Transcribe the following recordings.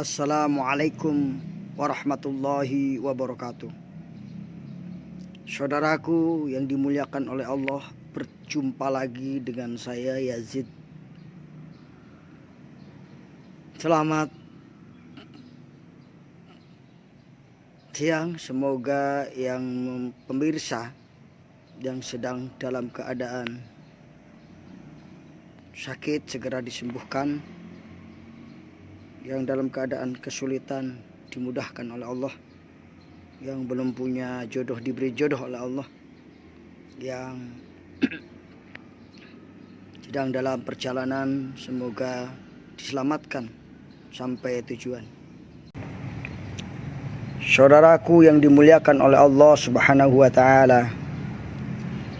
Assalamualaikum warahmatullahi wabarakatuh. Saudaraku yang dimuliakan oleh Allah, berjumpa lagi dengan saya Yazid. Selamat siang, semoga yang pemirsa yang sedang dalam keadaan sakit segera disembuhkan, yang dalam keadaan kesulitan dimudahkan oleh Allah, yang belum punya jodoh diberi jodoh oleh Allah, yang sedang dalam perjalanan semoga diselamatkan sampai tujuan. Saudaraku yang dimuliakan oleh Allah Subhanahu wa taala,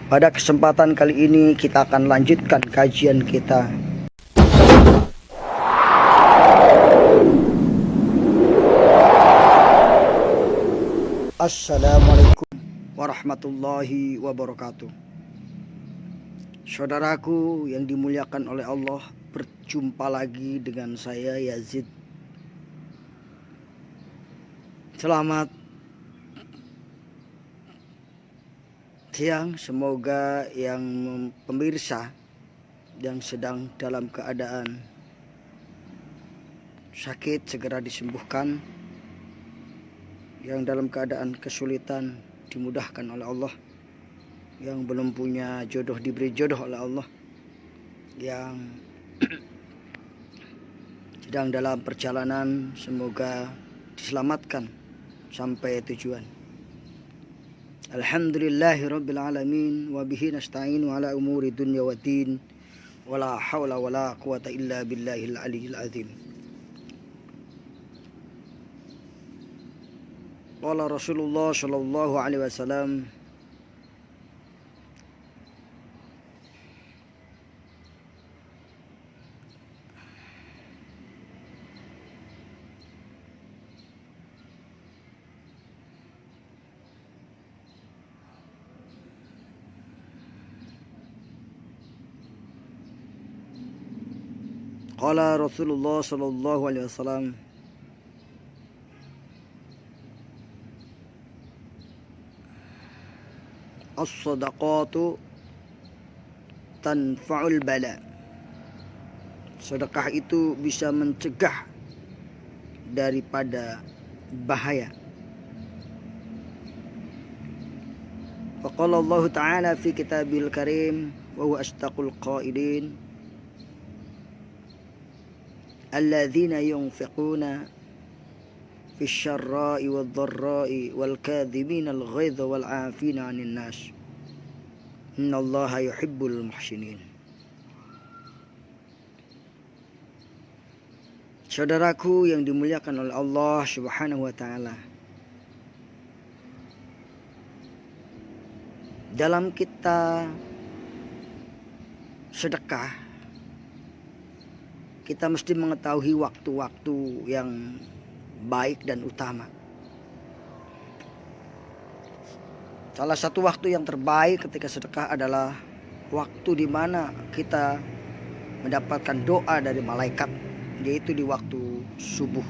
pada kesempatan kali ini kita akan lanjutkan kajian kita Assalamualaikum warahmatullahi wabarakatuh. Saudaraku yang dimuliakan oleh Allah, berjumpa lagi dengan saya Yazid. Selamat siang, semoga yang pemirsa yang sedang dalam keadaan sakit segera disembuhkan, yang dalam keadaan kesulitan dimudahkan oleh Allah, yang belum punya jodoh diberi jodoh oleh Allah, yang sedang dalam perjalanan semoga diselamatkan sampai tujuan. Alhamdulillahirabbil alamin wa bihi nasta'inu ala umuri dunya waddin wala haula wala quwata illa billahil aliyil azim. Qala Rasulullah sallallahu alaihi wasallam, Qala Rasulullah sallallahu alaihi wasallam, as-sadaqatu tanfa'ul bala. Sedekah itu bisa mencegah daripada bahaya. Faqala Allah Ta'ala fi kitabil karim wa huwa asdaqul qailin, alladzina yunfiquna fi syarra'i wad-dharra'i wal kadhibina al-ghaidha wal 'afina 'anil nas, innallaha yuhibbul muhsinin. Saudaraku yang dimuliakan oleh Allah Subhanahu wa taala, dalam kita sedekah kita mesti mengetahui waktu-waktu yang baik dan utama. Salah satu waktu yang terbaik ketika sedekah adalah waktu di mana kita mendapatkan doa dari malaikat, yaitu di waktu subuh.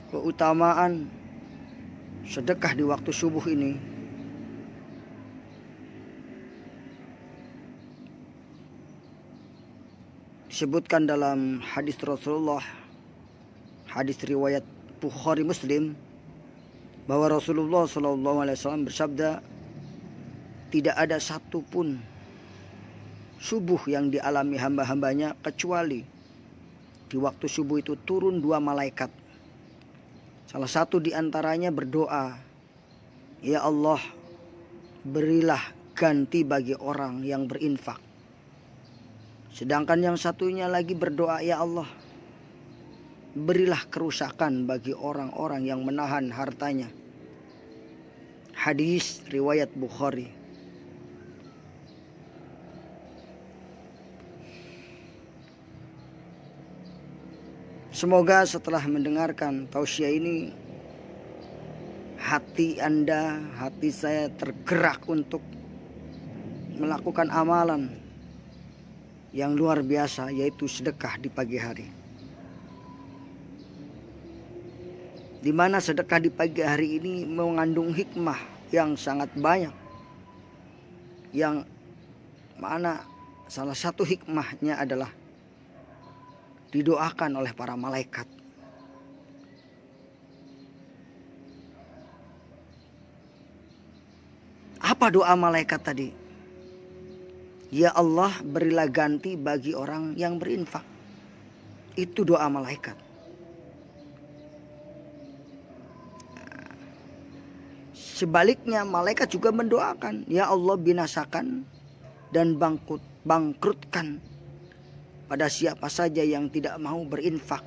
Keutamaan sedekah di waktu subuh ini disebutkan dalam hadis Rasulullah, hadis riwayat Bukhari Muslim, bahwa Rasulullah SAW bersabda, tidak ada satupun subuh yang dialami hamba-hambanya kecuali di waktu subuh itu turun dua malaikat. Salah satu di antaranya berdoa, ya Allah, berilah ganti bagi orang yang berinfak. Sedangkan yang satunya lagi berdoa, ya Allah, berilah kerusakan bagi orang-orang yang menahan hartanya. Hadis riwayat Bukhari. Semoga setelah mendengarkan tausiah ini, hati Anda, hati saya tergerak untuk melakukan amalan yang luar biasa, yaitu sedekah di pagi hari. di mana sedekah di pagi hari ini mengandung hikmah yang sangat banyak, yang mana salah satu hikmahnya adalah didoakan oleh para malaikat. Apa doa malaikat tadi? Ya Allah, berilah ganti bagi orang yang berinfak. Itu doa malaikat. Sebaliknya malaikat juga mendoakan, ya Allah, binasakan dan bangkrutkan pada siapa saja yang tidak mau berinfak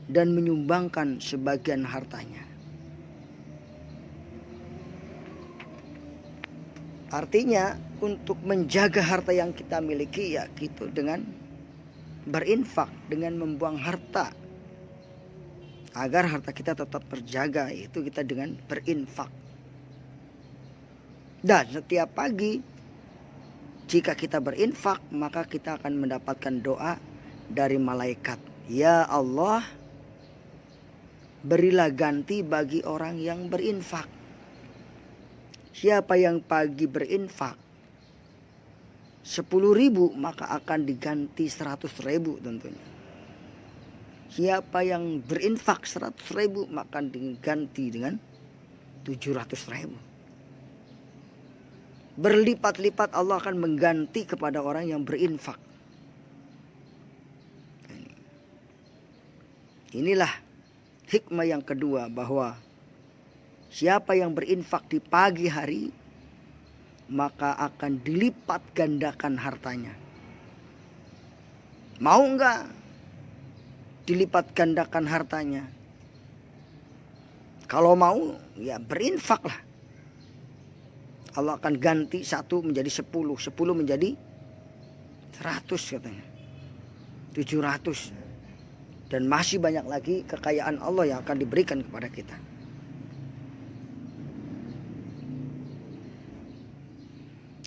dan menyumbangkan sebagian hartanya. Artinya untuk menjaga harta yang kita miliki ya gitu, dengan berinfak, dengan membuang harta agar harta kita tetap terjaga, itu kita dengan berinfak. Dan setiap pagi jika kita berinfak, maka kita akan mendapatkan doa dari malaikat. Ya Allah, berilah ganti bagi orang yang berinfak. Siapa yang pagi berinfak 10.000, maka akan diganti 100.000 tentunya. Siapa yang berinfak 100.000, maka diganti dengan 700.000. Berlipat-lipat Allah akan mengganti kepada orang yang berinfak. Inilah hikmah yang kedua, bahwa siapa yang berinfak di pagi hari, maka akan dilipat gandakan hartanya. Mau enggak dilipat gandakan hartanya? Kalau mau, ya berinfaklah. Allah akan ganti 1 menjadi 10, 10 menjadi 100 katanya, 700. Dan masih banyak lagi kekayaan Allah yang akan diberikan kepada kita.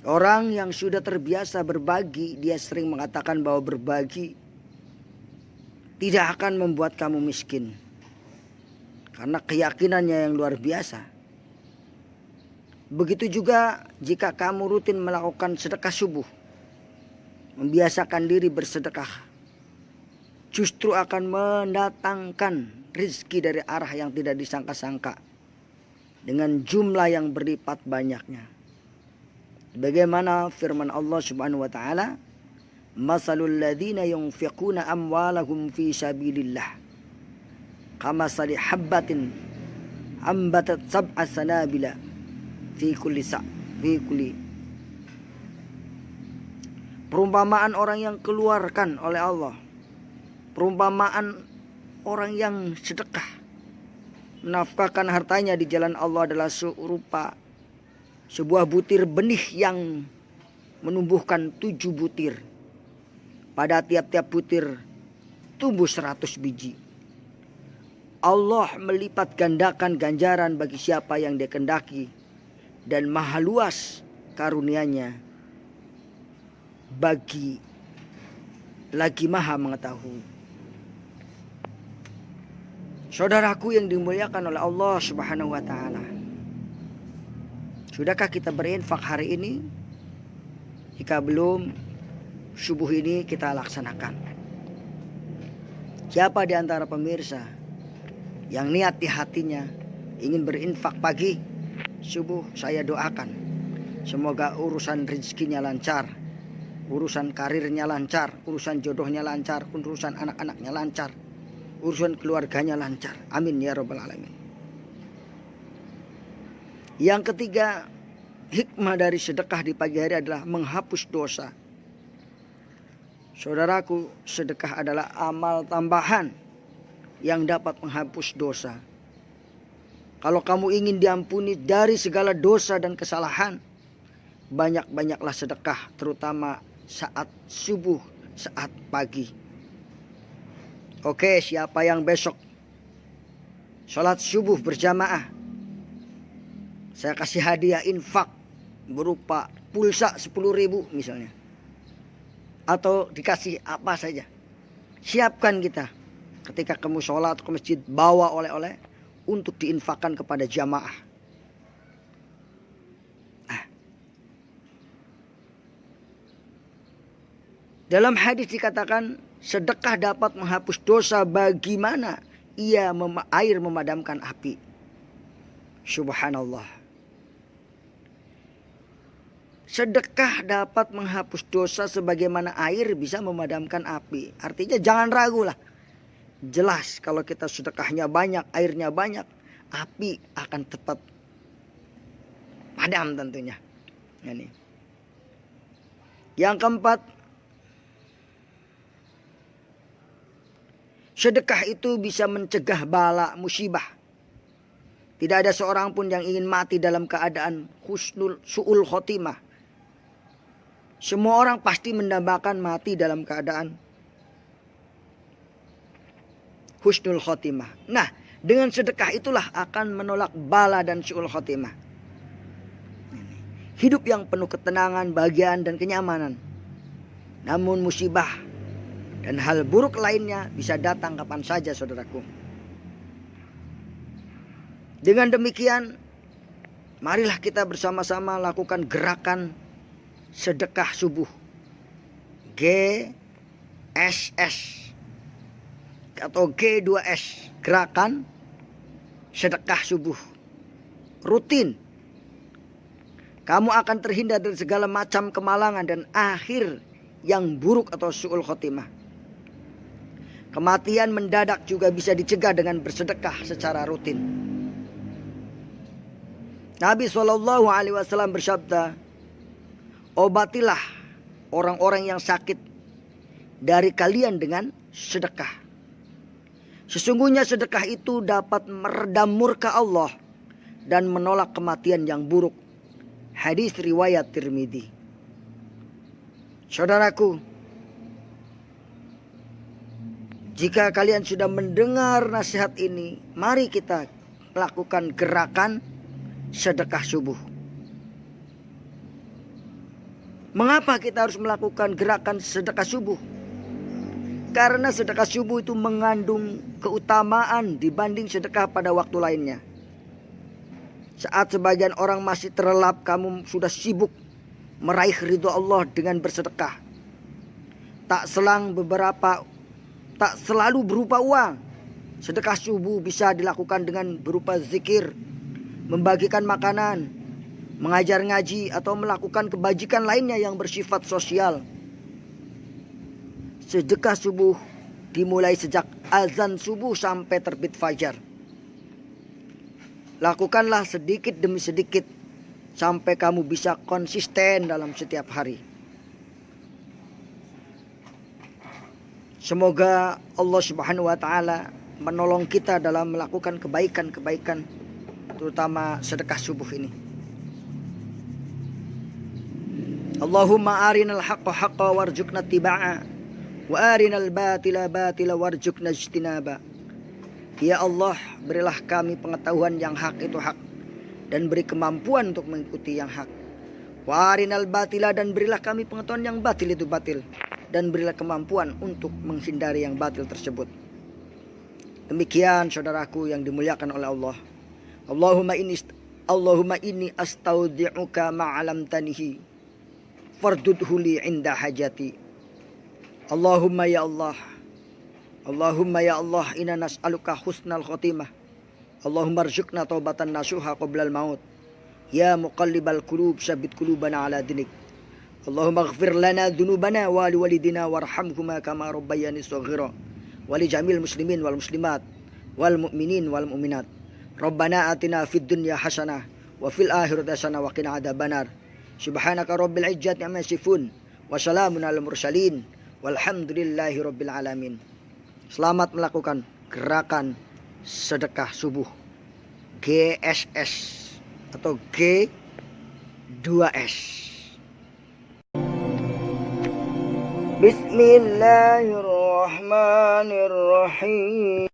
Orang yang sudah terbiasa berbagi, dia sering mengatakan bahwa berbagi tidak akan membuat kamu miskin, karena keyakinannya yang luar biasa. Begitu juga jika kamu rutin melakukan sedekah subuh, membiasakan diri bersedekah, justru akan mendatangkan rezeki dari arah yang tidak disangka-sangka dengan jumlah yang berlipat banyaknya. Bagaimana firman Allah Subhanahu wa taala, "Masalul ladzina yunfiquna amwalahum fi sabilillah kamasali habbatin ambatat sab'a sanabila fi kulli Perumpamaan orang yang keluarkan oleh Allah, perumpamaan orang yang sedekah, menafkahkan hartanya di jalan Allah adalah serupa sebuah butir benih yang menumbuhkan 7 butir. Pada tiap-tiap butir tumbuh 100 biji. Allah melipat gandakan ganjaran bagi siapa yang Dia kehendaki, dan maha luas karunia-Nya bagi lagi maha mengetahui. Saudaraku yang dimuliakan oleh Allah Subhanahu wa taala, sudahkah kita berinfak hari ini? Jika belum, subuh ini kita laksanakan. Siapa di antara pemirsa yang niat di hatinya ingin berinfak pagi, subuh, saya doakan semoga urusan rezekinya lancar, urusan karirnya lancar, urusan jodohnya lancar, urusan anak-anaknya lancar, urusan keluarganya lancar. Amin ya rabbal alamin. Yang ketiga, hikmah dari sedekah di pagi hari adalah menghapus dosa. Saudaraku, sedekah adalah amal tambahan yang dapat menghapus dosa. Kalau kamu ingin diampuni dari segala dosa dan kesalahan, banyak-banyaklah sedekah, terutama saat subuh, saat pagi. Oke, siapa yang besok sholat subuh berjamaah, saya kasih hadiah infak berupa pulsa 10.000 misalnya, atau dikasih apa saja. Siapkan kita. Ketika kamu sholat ke masjid, bawa oleh-oleh, untuk diinfakkan kepada jamaah. Dalam hadis dikatakan sedekah dapat menghapus dosa bagaimana air memadamkan api. Subhanallah. Sedekah dapat menghapus dosa sebagaimana air bisa memadamkan api. Artinya jangan ragu lah. Jelas kalau kita sedekahnya banyak, airnya banyak, api akan cepat padam tentunya. Ini. Yang keempat, sedekah itu bisa mencegah bala musibah. Tidak ada seorang pun yang ingin mati dalam keadaan su'ul khotimah. Semua orang pasti mendambakan mati dalam keadaan husnul khotimah. Nah, dengan sedekah itulah akan menolak bala dan su'ul khotimah. Hidup yang penuh ketenangan, bahagiaan dan kenyamanan. Namun musibah dan hal buruk lainnya bisa datang kapan saja, saudaraku. Dengan demikian, marilah kita bersama-sama lakukan gerakan sedekah subuh. GSS atau G2S, gerakan sedekah subuh. Rutin. Kamu akan terhindar dari segala macam kemalangan dan akhir yang buruk atau su'ul khotimah. Kematian mendadak juga bisa dicegah dengan bersedekah secara rutin. Nabi SAW bersabda, obatilah orang-orang yang sakit dari kalian dengan sedekah. Sesungguhnya sedekah itu dapat meredam murka Allah dan menolak kematian yang buruk. Hadis riwayat Tirmidzi. Saudaraku, jika kalian sudah mendengar nasihat ini, mari kita lakukan gerakan sedekah subuh. Mengapa kita harus melakukan gerakan sedekah subuh? Karena sedekah subuh itu mengandung keutamaan dibanding sedekah pada waktu lainnya. Saat sebagian orang masih terlelap, kamu sudah sibuk meraih ridho Allah dengan bersedekah. Tak selalu berupa uang. Sedekah subuh bisa dilakukan dengan berupa zikir, membagikan makanan, mengajar ngaji, atau melakukan kebajikan lainnya yang bersifat sosial. Sedekah subuh dimulai sejak azan subuh sampai terbit fajar. Lakukanlah sedikit demi sedikit sampai kamu bisa konsisten dalam setiap hari. Semoga Allah Subhanahu wa taala menolong kita dalam melakukan kebaikan-kebaikan, terutama sedekah subuh ini. Allahumma arinal haqqa haqqa warzuqna ittiba'a wa arinal batila batila warzuqna ijtinaba. Ya Allah, berilah kami pengetahuan yang hak itu hak, dan beri kemampuan untuk mengikuti yang hak. Wa arinal batila, dan berilah kami pengetahuan yang batil itu batil, dan berilah kemampuan untuk menghindari yang batil tersebut. Demikian saudaraku yang dimuliakan oleh Allah. Allahumma inni astaudi'uka ma'alamtanihi fardudhu li inda hajati. Allahumma ya Allah, inna nas'aluka husnal khotimah. Allahumma rzuqna taubatan nasuha qoblal maut. Ya muqallibal qulub sabbit qulubana ala dinik. Allahumma ighfir lana dhunubana wa liwalidina warhamhuma kama rabbayani shaghira. Wa li jamil muslimin wal muslimat wal mu'minin wal mu'minat. Rabbana atina fid dunya hasanah wa fil akhirati hasanah wa qina adzabannar. Subhanaka rabbil izzati amma yasifun wa salamun alal mursalin walhamdulillahi rabbil alamin. Selamat melakukan gerakan sedekah subuh GSS atau G2S. Bismillahirrahmanirrahim.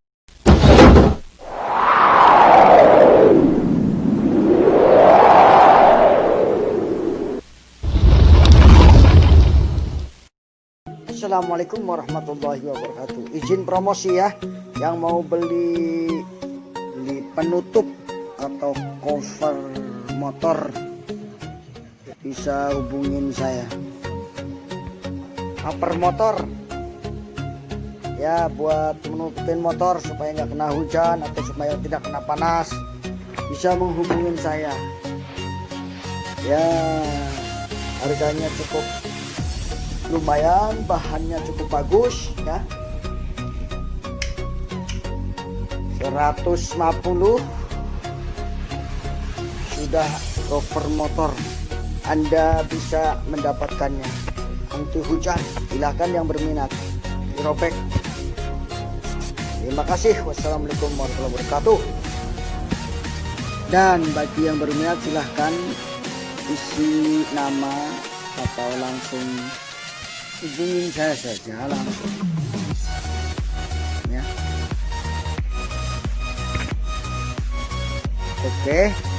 Assalamualaikum warahmatullahi wabarakatuh. Izin promosi ya, yang mau beli penutup atau cover motor, bisa hubungin saya. Cover motor ya, buat menutupin motor supaya nggak kena hujan atau supaya tidak kena panas, bisa menghubungin saya ya. Harganya cukup lumayan, bahannya cukup bagus ya. 150 sudah cover motor, Anda bisa mendapatkannya. Anti hujan, silahkan yang berminat dirobek. Terima kasih. Wassalamualaikum warahmatullahi wabarakatuh. Dan bagi yang berminat silahkan isi nama atau langsung hubungin saya saja langsung ya. Oke.